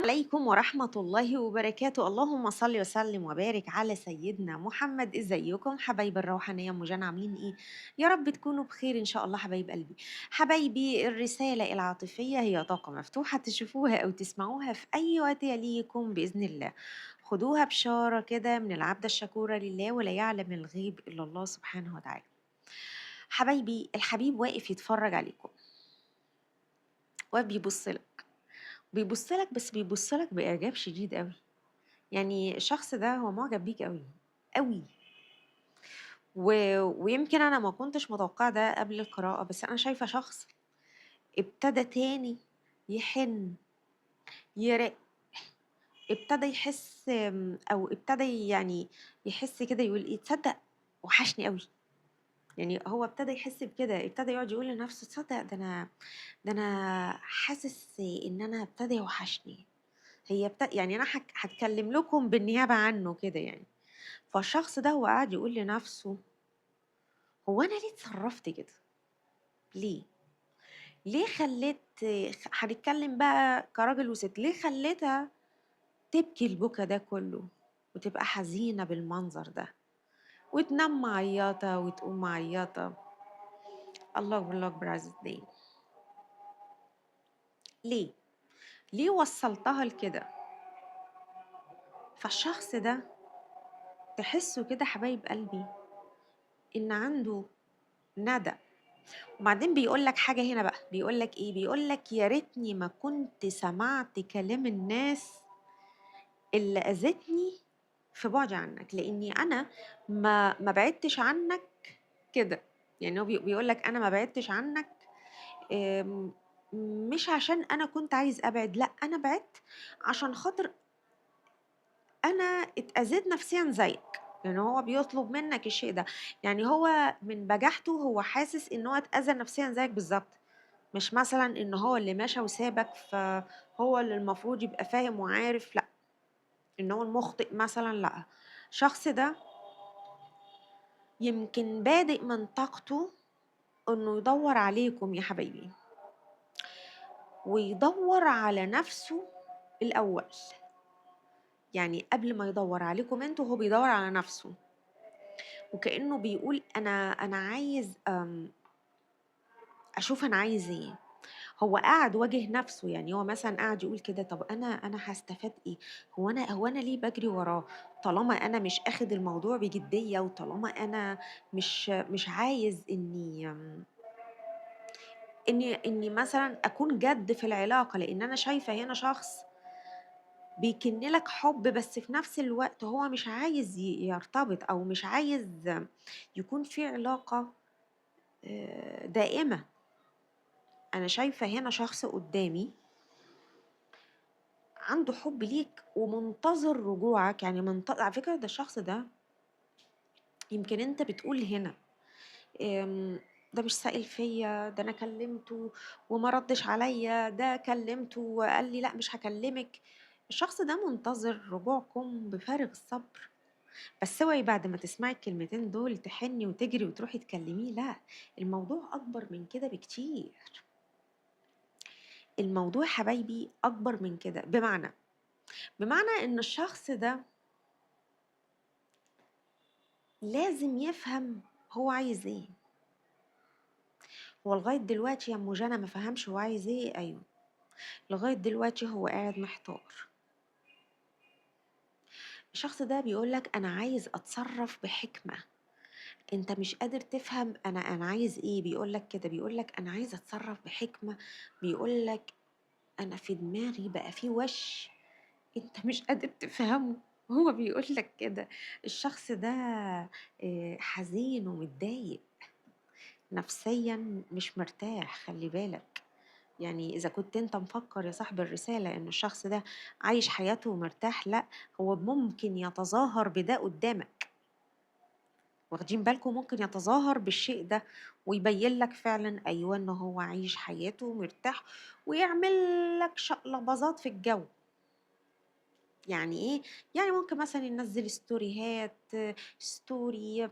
عليكم ورحمة الله وبركاته. اللهم صل وسلم وبارك على سيدنا محمد. ازيكم حبايب الروحانية؟ ام جان عاملين ايه؟ يا رب تكونوا بخير ان شاء الله حبايب قلبي. حبايبي، الرسالة العاطفية هي طاقة مفتوحة، تشوفوها او تسمعوها في اي وقت يليكم بإذن الله. خدوها بشارة كده من العبد الشكورة لله، ولا يعلم الغيب إلا الله سبحانه وتعالى. حبايبي، الحبيب واقف يتفرج عليكم وبيبص لك، بيبص لك بس بيبص لك بإعجاب شديد قوي. يعني الشخص ده هو معجب بيك قوي قوي. ويمكن انا ما كنتش متوقعه ده قبل القراءه، بس انا شايفه شخص ابتدى تاني يحن، يرق، ابتدى يحس، او ابتدى يعني يحس كده، يقول ايه، تصدق وحشني قوي. يعني هو ابتدى يحس بكده، ابتدى يقعد يقول لنفسه تصدق ده انا حاسس ان انا ابتدى يوحشني. يعني انا هتكلم لكم بالنيابه عنه كده يعني. فالشخص ده هو قاعد يقول لنفسه، هو انا ليه اتصرفت كده؟ ليه؟ ليه خليت، هنتكلم بقى كراجل وست، ليه خليتها تبكي البكا ده كله وتبقى حزينة بالمنظر ده، وتنام معيطة وتقوم معيطة؟ الله أكبر، الله أكبر عز الدين. ليه؟ ليه وصلتها لكده؟ فالشخص ده تحسه كده حبايب قلبي إن عنده ندى. وبعدين بيقول لك حاجة هنا بقى، بيقول لك إيه؟ بيقول لك يا ريتني ما كنت سمعت كلام الناس اللي أذتني في بعدي عنك، لأني أنا ما بعدتش عنك كده. يعني هو بيقول لك أنا ما بعدتش عنك، آم، مش عشان أنا كنت عايز أبعد، لأ، أنا بعدت عشان خاطر أنا اتأذيت نفسيا زيك. يعني هو بيطلب منك الشيء ده، يعني هو من بجاحته هو حاسس إن هو اتأذى نفسيا زيك بالظبط. مش مثلا إن هو اللي مشى وسابك فهو اللي المفروض يبقى فاهم وعارف، لأ، إن هو المخطئ مثلا، لأ. الشخص ده يمكن بادئ من طاقته إنه يدور عليكم يا حبايبي، ويدور على نفسه الأول. يعني قبل ما يدور عليكم انتوا، هو بيدور على نفسه، وكأنه بيقول أنا عايز أشوف أنا عايز إيه. هو قاعد واجه نفسه، يعني هو مثلا قاعد يقول كده، طب أنا هستفاد إيه؟ هو أنا ليه بجري وراه؟ طالما أنا مش أخد الموضوع بجدية، وطالما أنا مش عايز إني مثلا أكون جد في العلاقة، لأن أنا شايفة هنا شخص بيكن لك حب، بس في نفس الوقت هو مش عايز يرتبط، أو مش عايز يكون في علاقة دائمة. أنا شايفة هنا شخص قدامي عنده حب ليك ومنتظر رجوعك، يعني منتظر. على فكرة ده الشخص ده يمكن أنت بتقول هنا، ده مش سائل فيا، ده أنا كلمته وما ردش عليا، ده كلمته وقال لي لا مش هكلمك. الشخص ده منتظر رجوعكم بفارغ الصبر. بس اوعي بعد ما تسمعي الكلمتين دول تحني وتجري وتروحي تكلميه، لا. الموضوع أكبر من كده بكتير. الموضوع حبايبي أكبر من كده، بمعنى إن الشخص ده لازم يفهم هو عايز ايه. هو لغاية دلوقتي يا ام جنى ما فهمش هو عايز ايه؟ ايوه، لغاية دلوقتي هو قاعد محتار. الشخص ده بيقولك انا عايز اتصرف بحكمة. انت مش قادر تفهم انا عايز ايه. بيقولك كده، بيقولك انا عايز اتصرف بحكمة. بيقولك انا في دماغي بقى في وش انت مش قادر تفهمه. هو بيقولك كده. الشخص ده حزين ومتضايق نفسيا، مش مرتاح، خلي بالك. يعني إذا كنت أنت مفكر يا صاحب الرسالة إن الشخص ده عايش حياته ومرتاح، لأ، هو ممكن يتظاهر بده قدامك. واخدين بالكم؟ ممكن يتظاهر بالشيء ده ويبين لك فعلا أيوة إن هو عايش حياته ومرتاح، ويعمل لك شقلباظات في الجو. يعني ايه؟ يعني ممكن مثلا ينزل ستوريهات، ستوري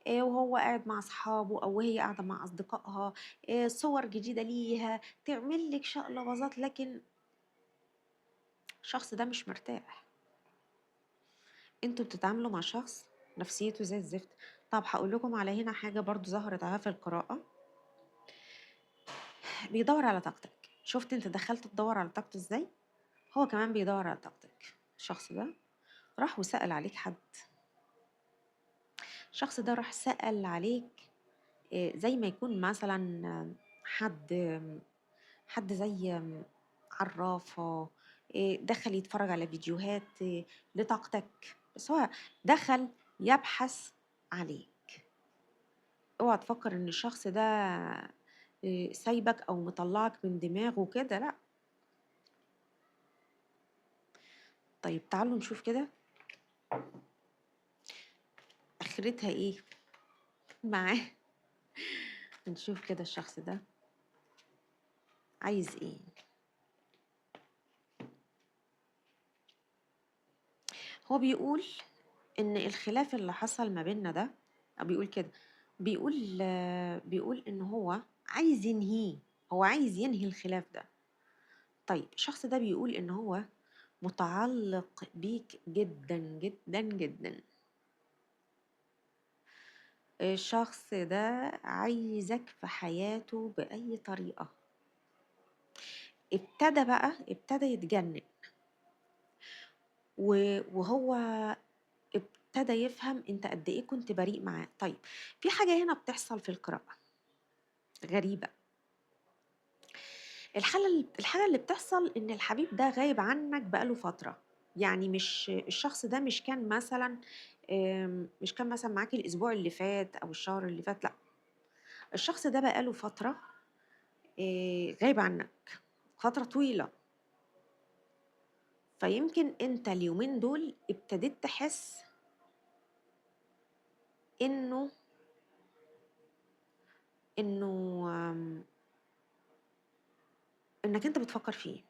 وهو قاعد مع اصحابه او وهي قاعده مع اصدقائها، صور جديده ليها، تعمل لك شقلباظات، لكن الشخص ده مش مرتاح. انتوا بتتعاملوا مع شخص نفسيته زي الزفت. طب هقول لكم على هنا حاجة برضو ظهرت عليها في القراءة. بيدور على طاقتك. شفت انت دخلت تدور على طاقته ازاي؟ هو كمان بيدور على طاقتك. الشخص ده راح وسأل عليك حد. الشخص ده راح سأل عليك زي ما يكون مثلا حد زي عرافة، دخل يتفرج على فيديوهات لطاقتك، بس هو دخل يبحث عليك. اوعى تفكر ان الشخص ده سايبك او مطلعك من دماغه كده، لا. طيب تعالوا نشوف كده اخرتها ايه معاه. نشوف كده الشخص ده عايز ايه. هو بيقول ان الخلاف اللي حصل ما بيننا ده، أو بيقول كده، بيقول ان هو عايز ينهيه. هو عايز ينهي الخلاف ده. طيب الشخص ده بيقول ان هو متعلق بيك جدا جدا جدا. الشخص ده عايزك في حياته بأي طريقة. ابتدى يتجنن، وهو ابتدى يفهم انت قد ايه كنت بريء معاه. طيب في حاجة هنا بتحصل في القراءة غريبة. الحاجة اللي بتحصل ان الحبيب ده غايب عنك بقاله فترة. يعني مش الشخص ده مش كان مثلا معاك الاسبوع اللي فات او الشهر اللي فات، لا. الشخص ده بقاله فترة غايب عنك فترة طويلة. فيمكن انت اليومين دول ابتديت تحس انه انه آم، انك انت بتفكر فيه.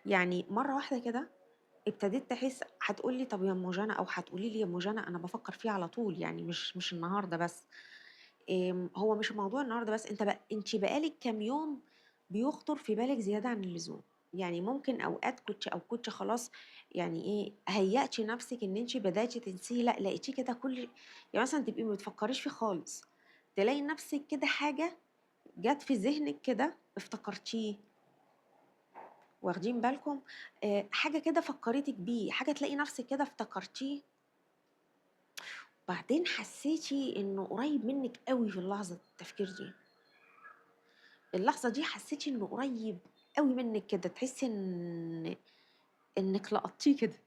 يعني مرة واحدة كده ابتديت تحس. هتقولي طب يا ام جنى، او هتقولي لي يا ام جنى انا بفكر فيه على طول، يعني مش النهارده بس. هو مش موضوع النهارده بس، انت بقالك كام يوم بيخطر في بالك زياده عن اللزوم. يعني ممكن اوقات كنت خلاص، يعني ايه، هيأتي نفسك ان انت بدأتي تنسيه، لا لقيتيه كده كل، يعني مثلا تبقي ما بتفكريش فيه خالص، تلاقي نفسك كده حاجه جت في ذهنك كده افتكرتيه. واخدين بالكم؟ حاجه كده فكرتك بيه، حاجه تلاقي نفسك كده افتكرتيه، بعدين حسيتي انه قريب منك قوي في اللحظه التفكير دي. اللحظه دي حسيتي انه قريب قوي منك كده، تحسي انك لقطتيه كده،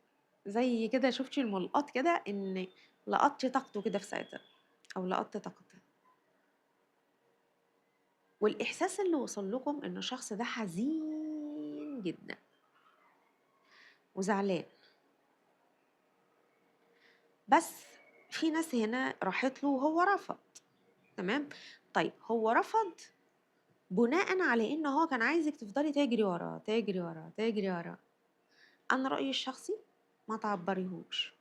زي كده شفتي الملقط كده، ان لقطتي طاقته كده في ساعتها، او لقطت طاقته. والاحساس اللي وصل لكم ان الشخص ده حزين جدا وزعلان. بس في ناس هنا راحت له وهو رفض. تمام. طيب هو رفض بناء على ان هو كان عايزك تفضلي تجري وراه تجري وراه تجري وراه. انا رأيي الشخصي ما تعبريهوش،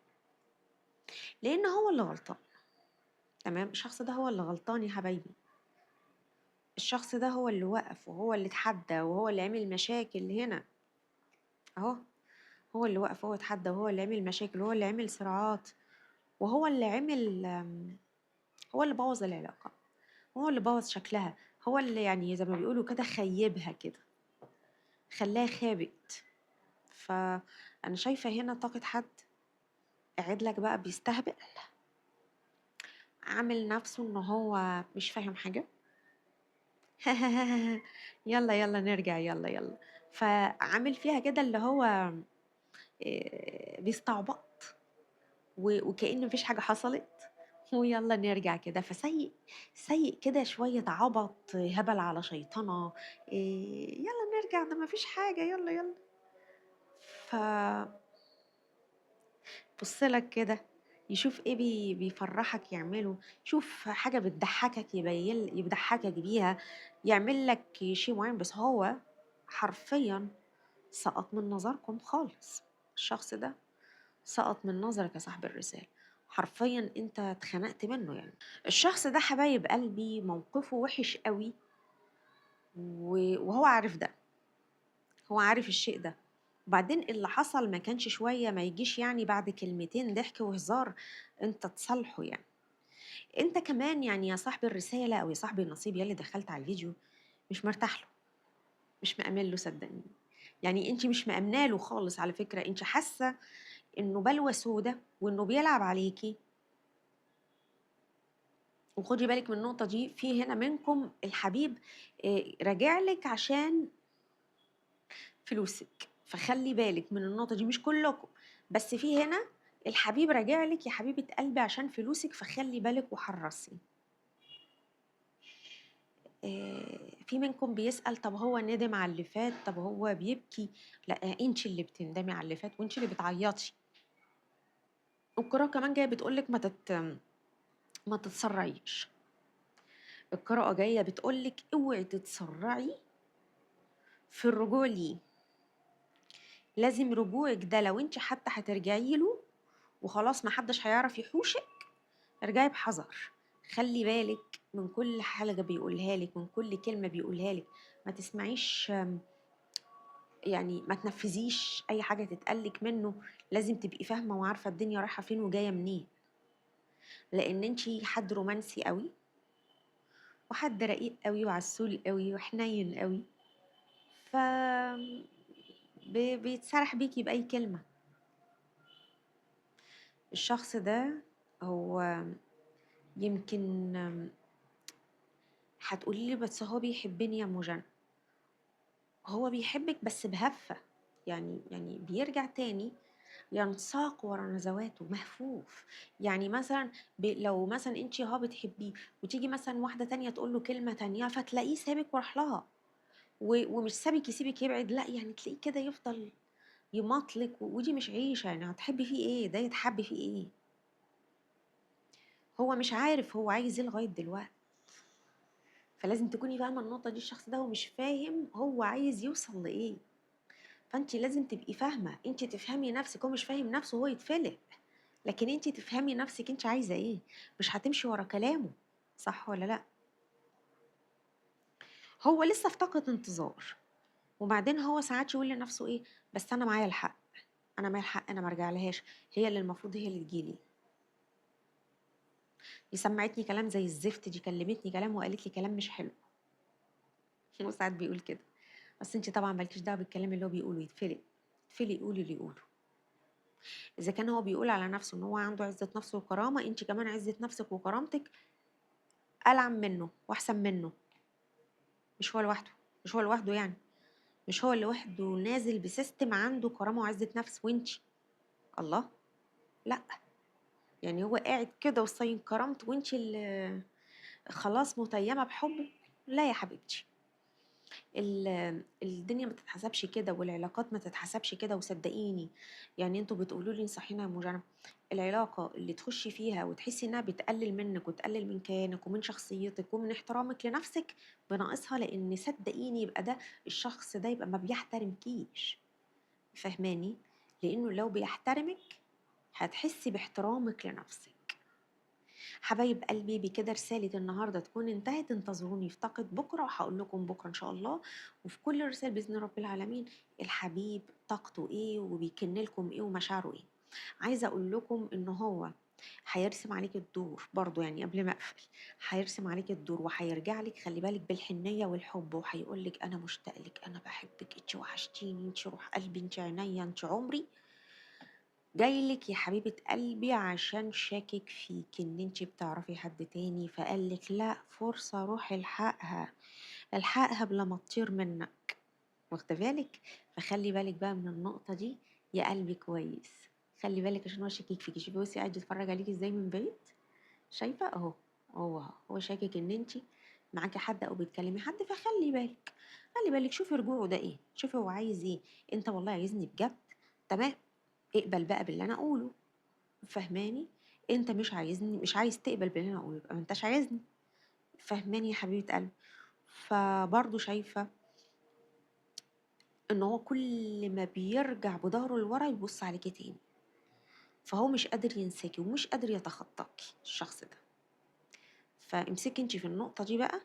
لان هو اللي غلطان. تمام. الشخص ده هو اللي غلطان يا حبايبي. الشخص ده هو اللي وقف، وهو اللي اتحدى، وهو اللي عمل مشاكل هنا اهو. هو اللي وقف، وهو اتحدى، وهو اللي عمل مشاكل، وهو اللي عمل صراعات، وهو اللي عمل هو اللي بوظ العلاقة، هو اللي بوظ شكلها، هو اللي يعني زي ما بيقولوا كده خيبها كده، خلاها خابت. فأنا شايفة هنا طاقة حد قاعد لك بقى بيستهبل، عامل نفسه ان هو مش فاهم حاجة. يلا يلا نرجع، يلا يلا. فعامل فيها كده اللي هو بيستعبط، وكأن مفيش حاجة حصلت، ويلا نرجع كده. سيء كده شوية، عبط هبل على شيطنة. يلا نرجع، ده مفيش حاجة، يلا يلا. ف بصلك كده، يشوف ايه بيفرحك يعمله، يشوف حاجة بتضحكك يضحكك بيها، يعمل لك شيء معين. بس هو حرفيا سقط من نظركم خالص. الشخص ده سقط من نظرك يا صاحب الرسالة. حرفيا انت اتخنقت منه. يعني الشخص ده حبايب قلبي موقفه وحش قوي، وهو عارف ده، هو عارف الشيء ده، وبعدين اللي حصل ما كانش شوية، ما يجيش يعني بعد كلمتين ضحك وهزار أنت تصالحه يعني. أنت كمان يعني يا صاحب الرسالة أو يا صاحب النصيب يلي دخلت على الفيديو مش مرتاح له، مش مأمن له صدقني. يعني أنتِ مش مأمنة له خالص على فكرة، أنتِ حاسة إنه بلوى سودا وإنه بيلعب عليكِ. وخدي بالِك من النقطة دي، في هنا منكم الحبيب راجع لِك عشان فلوسِك، فخلّي بالِك من النقطة دي، مش كلّكم، بس في هنا الحبيب راجع لِك يا حبيبة قلبي عشان فلوسِك، فخلّي بالِك وحرّصي. في منكم بيسأل طب هو ندم على اللي فات، طب هو بيبكي، لأ أنتِ اللي بتندمي على اللي فات وأنتِ اللي بتعيّطي. والقراءة كمان جاية بتقول لِك ما تتسرّعيش، القراءة جاية بتقول لِك اوعي تتسرّعي في الرجوع ليه. لازم رجوعِك ده لو أنتِ حتى هترجعي له وخلاص ما حدش هيعرف يحوشِك، ارجعي بحذر، خلّي بالِك من كل حاجة بيقولها لِك، من كل كلمة بيقولها لِك، ما تسمعيش يعني ما تنفّذيش أي حاجة تتقال لِك منه، لازم تبقي فاهمة وعارفة الدنيا رايحة فين وجاية منين، لإن أنتِ حد رومانسي أوي، وحد رقيق أوي وعسول أوي وحنيّن أوي، ف بيتسرح بيكِ بأي كلمة. الشخص ده هو يمكن هتقولي لي بس هو بيحبني يا أم جنى، هو بيحبِك بس بهفة، يعني بيرجع تاني ينساق ورا نزواته مهفوف. يعني مثلًا لو مثلًا أنتِ بتحبيه وتيجي مثلًا واحدة تانية تقول له كلمة تانية فتلاقيه سابِك وراح لها، ومش سابِك يسيبِك يبعد، لأ يعني تلاقيه كده يفضل يماطلِك، ودي مش عيشة، يعني هتحبي فيه إيه؟ ده يتحب فيه إيه؟ هو مش عارف هو عايز إيه لغاية دلوقتي. فلازم تكوني فاهمة النقطة دي، الشخص ده هو مش فاهم هو عايز يوصل لإيه، فأنتِ لازم تبقي فاهمة، أنتِ تفهمي نفسِك، هو مش فاهم نفسه هو يتفلق، لكن أنتِ تفهمي نفسِك أنتِ عايزة إيه، مش هتمشي ورا كلامه، صح والّا لأ؟ هو لسه في طاقة انتظار، وبعدين هو ساعات يقول لنفسه إيه، بس أنا معايا الحق، أنا معايا الحق أنا ما ارجعلهاش، هي اللي المفروض هي اللي تيجي لي، دي سمعتني كلام زي الزفت، دي كلمتني كلام وقالت لي كلام مش حلو، هو ساعات بيقول كده، بس أنتِ طبعًا ما لكيش دعوة بالكلام اللي هو بيقوله، يتفلق، يتفلق قولي اللي يقوله. إذا كان هو بيقول على نفسه إن هو عنده عزة نفس وكرامة، أنتِ كمان عزة نفسِك وكرامتِك ألعن منه وأحسن منه، مش هو لوحده، مش هو لوحده يعني، مش هو لوحده نازل بسيستم عنده كرامة وعزة نفس وأنتِ، الله! لأ، يعني هو قاعد كده وصاين كرامته وأنتِ اللي خلاص متيمة بحبه، لا يا حبيبتي. الدنيا ما تتحسبش كده والعلاقات ما تتحسبش كده، وصدقيني يعني انتوا بتقولوا لي انصحينا يا مجرم، العلاقة اللي تخشي فيها وتحسي انها بتقلل منك وتقلل من كيانك ومن شخصيتك ومن احترامك لنفسك بناقصها، لان صدقيني يبقى ده الشخص ده يبقى ما بيحترمكيش، فهماني؟ لانه لو بيحترمك هتحسي باحترامك لنفسك. حبايب قلبي بكده رسالة النهاردة تكون انتهت، انتظروني في طاقة بكرة وهقول لكم بكرة إن شاء الله، وفي كل رسالة بإذن رب العالمين الحبيب طاقته إيه وبيكن لكم إيه ومشاعره إيه. عايزة أقول لكم إن هو هيرسم عليك الدور برضو، يعني قبل ما أقفل هيرسم عليك الدور وهيرجع لك، خلي بالك بالحنية والحب، وهيقول لك أنا مشتاق لك، أنا بحبك، أنت وحشتيني، أنت روح قلبي، أنت عينيا، أنت عمري. جاي لِك يا حبيبة قلبي عشان شاكك فيكِ إن أنتِ بتعرفي حد تاني، فقال لِك لأ فرصة روحي الحقها، الحقها قبل ما تطير منك، واخدة بالِك؟ فخلّي بالِك بقى من النقطة دي يا قلبي كويس، خلّي بالِك عشان هو شاكك فيكِ، شوفي بُصّي قاعد يتفرّج عليكِ إزاي من بعيد، شايفة أهو، هو شاكك إن أنتِ معاكِ حد أو بتكلمي حد، فخلّي بالِك، خلّي بالِك شوفي رجوعه ده إيه، شوفي هو عايز إيه، أنت والله عايزني بجد، تمام، اقبل بقى باللي أنا أقوله. فاهماني؟ أنت مش عايزني، مش عايز تقبل باللي أنا أقوله، يبقى ما أنتاش عايزني، فاهماني يا حبيبة قلبي؟ فبرضه شايفة إن هو كل ما بيرجع بضهره لورا يبص عليكِ تاني، فهو مش قادر ينساكِ ومش قادر يتخطاكِ الشخص ده، فامسكي أنتِ في النقطة دي بقى،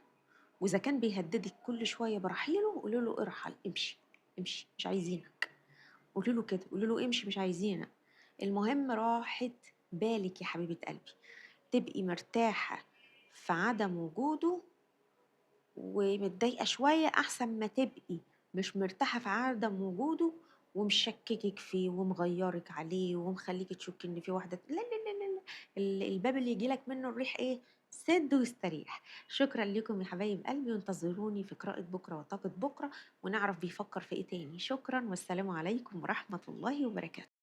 وإذا كان بيهددِك كل شوية برحيله قولي له ارحل، امشي، امشي مش عايزينك، قولي له كده، قولي له امشي مش عايزينك. المهم راحة بالك يا حبيبة قلبي، تبقي مرتاحة في عدم وجوده ومتضايقة شوية أحسن ما تبقي مش مرتاحة في عدم وجوده ومشككك فيه ومغيرك عليه ومخليكي تشكي ان في واحدة. لا لا لا لا لا. الباب اللي يجيلك منه الريح ايه؟ سد واستريح. شكرا لكم يا حبايب قلبي، وانتظروني في قراءة بكرة وطاقة بكرة ونعرف بيفكر في ايه تاني. شكرا والسلام عليكم ورحمة الله وبركاته.